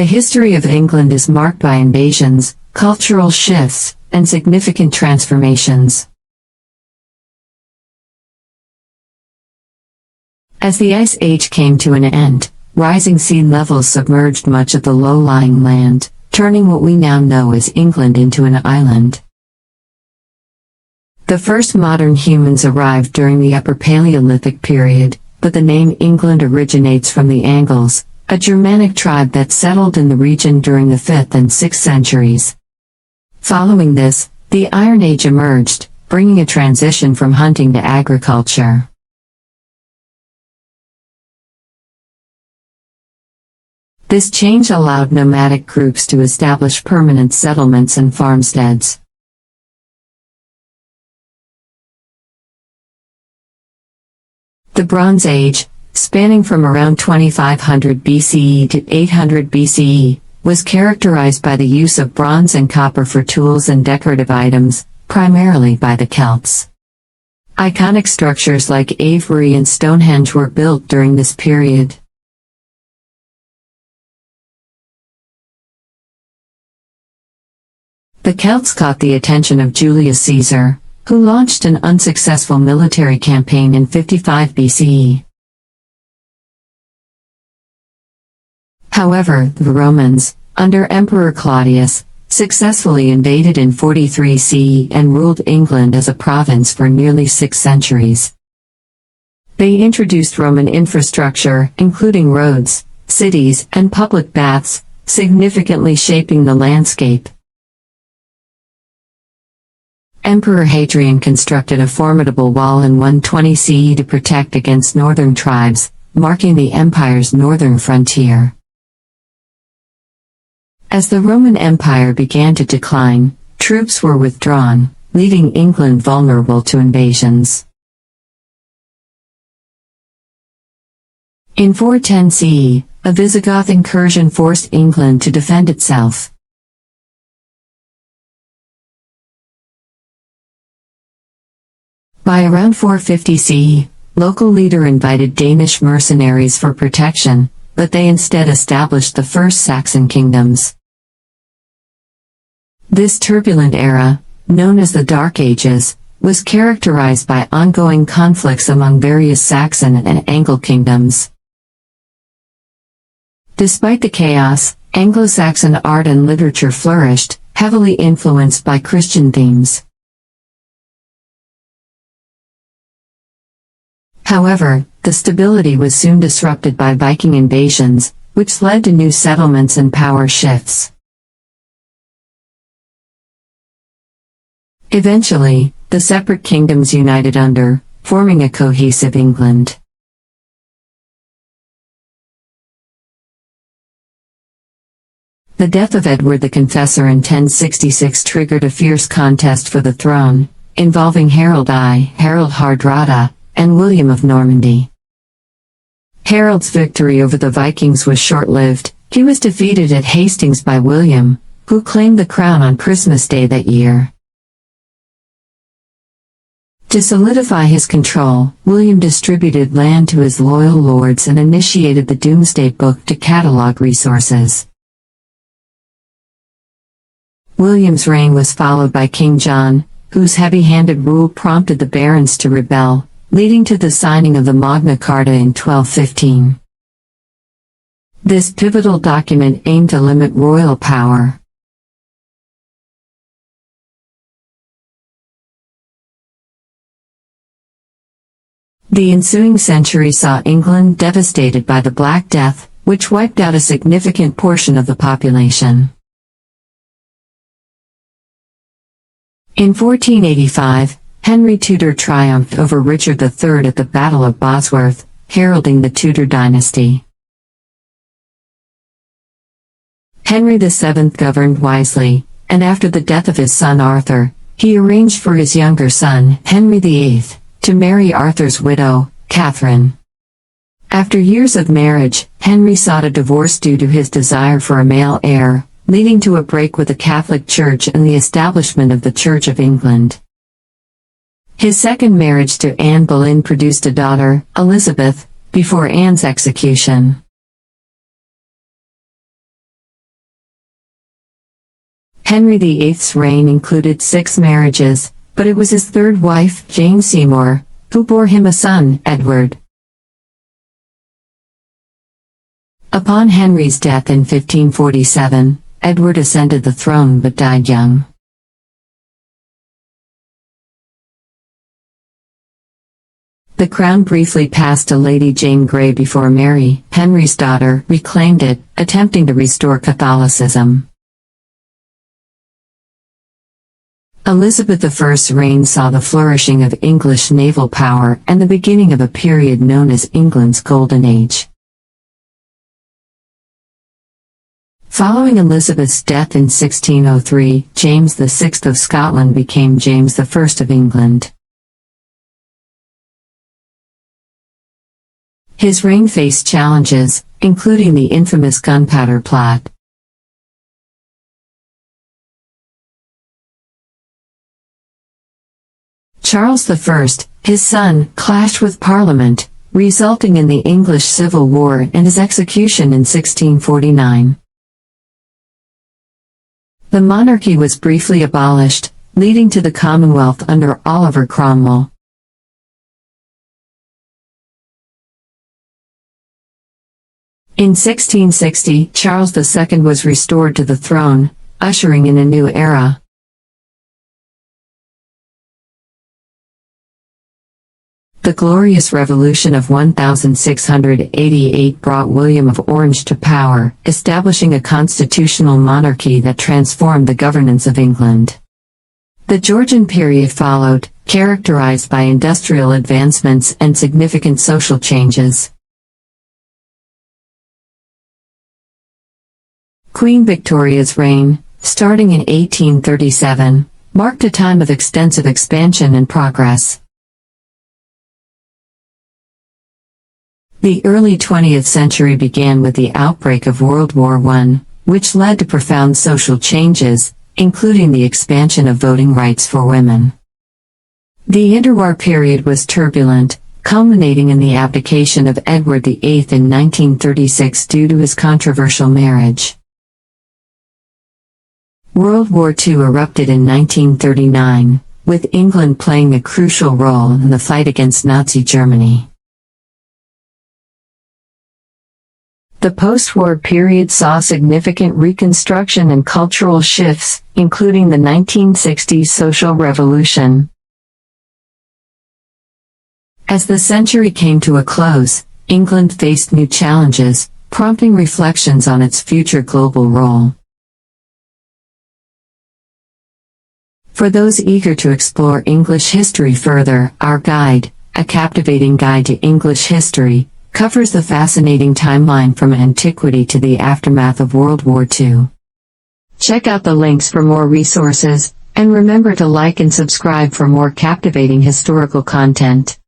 The history of England is marked by invasions, cultural shifts, and significant transformations. As the Ice Age came to an end, rising sea levels submerged much of the low-lying land, turning what we now know as England into an island. The first modern humans arrived during the Upper Paleolithic period, but the name England originates from the Angles, a Germanic tribe that settled in the region during the 5th and 6th centuries. Following this, the Iron Age emerged, bringing a transition from hunting to agriculture. This change allowed nomadic groups to establish permanent settlements and farmsteads. The Bronze Age, spanning from around 2500 BCE to 800 BCE, was characterized by the use of bronze and copper for tools and decorative items, primarily by the Celts. Iconic structures like Avebury and Stonehenge were built during this period. The Celts caught the attention of Julius Caesar, who launched an unsuccessful military campaign in 55 BCE. However, the Romans, under Emperor Claudius, successfully invaded in 43 CE and ruled England as a province for nearly 6 centuries. They introduced Roman infrastructure, including roads, cities, and public baths, significantly shaping the landscape. Emperor Hadrian constructed a formidable wall in 120 CE to protect against northern tribes, marking the empire's northern frontier. As the Roman Empire began to decline, troops were withdrawn, leaving England vulnerable to invasions. In 410 CE, a Visigoth incursion forced England to defend itself. By around 450 CE, local leader invited Danish mercenaries for protection, but they instead established the first Saxon kingdoms. This turbulent era, known as the Dark Ages, was characterized by ongoing conflicts among various Saxon and Anglo kingdoms. Despite the chaos, Anglo-Saxon art and literature flourished, heavily influenced by Christian themes. However, the stability was soon disrupted by Viking invasions, which led to new settlements and power shifts. Eventually, the separate kingdoms united under, forming a cohesive England. The death of Edward the Confessor in 1066 triggered a fierce contest for the throne, involving Harold Hardrada, and William of Normandy. Harold's victory over the Vikings was short-lived. He was defeated at Hastings by William, who claimed the crown on Christmas Day that year. To solidify his control, William distributed land to his loyal lords and initiated the Domesday Book to catalogue resources. William's reign was followed by King John, whose heavy-handed rule prompted the barons to rebel, leading to the signing of the Magna Carta in 1215. This pivotal document aimed to limit royal power. The ensuing century saw England devastated by the Black Death, which wiped out a significant portion of the population. In 1485, Henry Tudor triumphed over Richard III at the Battle of Bosworth, heralding the Tudor Dynasty. Henry VII governed wisely, and after the death of his son Arthur, he arranged for his younger son, Henry VIII, to marry Arthur's widow, Catherine. After years of marriage, Henry sought a divorce due to his desire for a male heir, leading to a break with the Catholic Church and the establishment of the Church of England. His second marriage to Anne Boleyn produced a daughter, Elizabeth, before Anne's execution. Henry VIII's reign included 6 marriages, but it was his third wife, Jane Seymour, who bore him a son, Edward. Upon Henry's death in 1547, Edward ascended the throne but died young. The crown briefly passed to Lady Jane Grey before Mary, Henry's daughter, reclaimed it, attempting to restore Catholicism. Elizabeth I's reign saw the flourishing of English naval power and the beginning of a period known as England's Golden Age. Following Elizabeth's death in 1603, James VI of Scotland became James I of England. His reign faced challenges, including the infamous Gunpowder Plot. Charles I, his son, clashed with Parliament, resulting in the English Civil War and his execution in 1649. The monarchy was briefly abolished, leading to the Commonwealth under Oliver Cromwell. In 1660, Charles II was restored to the throne, ushering in a new era. The Glorious Revolution of 1688 brought William of Orange to power, establishing a constitutional monarchy that transformed the governance of England. The Georgian period followed, characterized by industrial advancements and significant social changes. Queen Victoria's reign, starting in 1837, marked a time of extensive expansion and progress. The early 20th century began with the outbreak of World War I, which led to profound social changes, including the expansion of voting rights for women. The interwar period was turbulent, culminating in the abdication of Edward VIII in 1936 due to his controversial marriage. World War II erupted in 1939, with England playing a crucial role in the fight against Nazi Germany. The post-war period saw significant reconstruction and cultural shifts, including the 1960s social revolution. As the century came to a close, England faced new challenges, prompting reflections on its future global role. For those eager to explore English history further, our guide, A Captivating Guide to English History, covers the fascinating timeline from antiquity to the aftermath of World War II. Check out the links for more resources, and remember to like and subscribe for more captivating historical content.